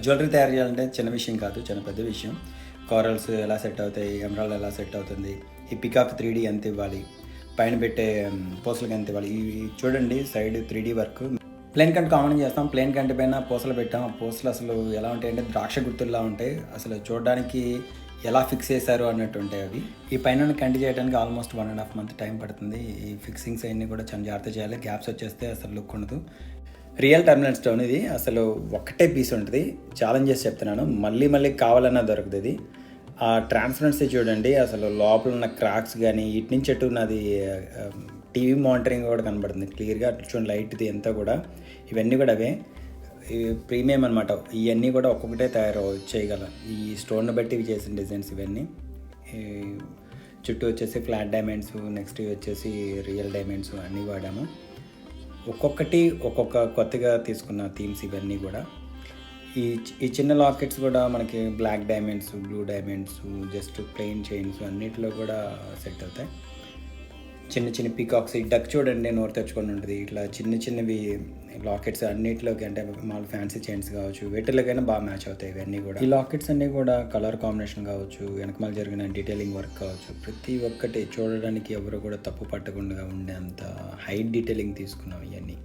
Jewellery తయారు చేయాలంటే చిన్న విషయం కాదు, చాలా పెద్ద విషయం. కోరల్స్ ఎలా సెట్ అవుతాయి, ఎమరాల్డ్ ఎలా సెట్ అవుతుంది, ఈ పికాక్ 3D ఎంత ఇవ్వాలి, పైన పెట్టే పూసలకి ఎంత ఇవ్వాలి, ఇవి చూడండి సైడ్ 3D వర్క్. ప్లేన్ కంటే కామన్ చేస్తాం, ప్లేన్ కంటి పైన పూసలు పెట్టాం. ఆ పూసలు అసలు ఎలా ఉంటాయంటే ద్రాక్ష గుర్తుల్లా ఉంటాయి. అసలు చూడడానికి ఎలా ఫిక్స్ చేశారు అన్నట్టు ఉంటాయి అవి. ఈ పైన కంటి చేయడానికి ఆల్మోస్ట్ 1.5 month టైం పడుతుంది. ఈ ఫిక్సింగ్స్ అన్నీ కూడా చాలా జాగ్రత్త చేయాలి. గ్యాప్స్ వచ్చేస్తే అసలు లుక్ ఉండదు. రియల్ టర్మినల్ స్టోన్ ఇది. అసలు ఒక్కటే పీస్ ఉంటుంది. ఛాలెంజెస్ చెప్తున్నాను, మళ్ళీ మళ్ళీ కావాలన్నా దొరుకుతుంది ఇది. ఆ ట్రాన్స్పరెన్సీ చూడండి, అసలు లోపల ఉన్న క్రాక్స్ కానీ ఇటు నుంచి ఎటు ఉన్నది టీవీ మానిటరింగ్ కూడా కనబడుతుంది క్లియర్గా. చూడండి లైట్ది అంతా కూడా, ఇవన్నీ కూడా అవే ప్రీమియం అనమాట. ఇవన్నీ కూడా ఒక్కొక్కటే చేయగల ఈ స్టోన్ బట్టి ఇవి చేసిన డిజైన్స్ ఇవన్నీ. చుట్టూ వచ్చేసి ఫ్లాట్ డైమండ్స్, నెక్స్ట్ వచ్చేసి రియల్ డైమండ్స్ అన్నీ వాడాము. ఒక్కొక్కటి ఒక్కొక్క కొత్తగా తీసుకున్న థీమ్స్ ఇవన్నీ కూడా. ఈ చిన్న లాకెట్స్ కూడా మనకి black diamonds, blue diamonds, just plain chains అన్నిటిలో కూడా సెట్ అవుతాయి. చిన్న చిన్న పీకాక్స్, ఈ డక్ చూడండి నోరు తెచ్చుకొని ఉంటుంది. ఇట్లా చిన్న చిన్నవి లాకెట్స్ అన్నిటిలోకి, అంటే మామూలు ఫ్యాన్సీ చైన్స్ కావచ్చు, వీటిలోకైనా బాగా మ్యాచ్ అవుతాయి ఇవన్నీ కూడా. ఈ లాకెట్స్ అన్నీ కూడా కలర్ కాంబినేషన్ కావచ్చు, వెనకమాల జరిగిన డీటెయిలింగ్ వర్క్ కావచ్చు, ప్రతి ఒక్కటి చూడడానికి ఎవరు కూడా తప్పు పట్టకుండా ఉండేంత హై డీటెయిలింగ్ తీసుకున్నాం ఇవన్నీ.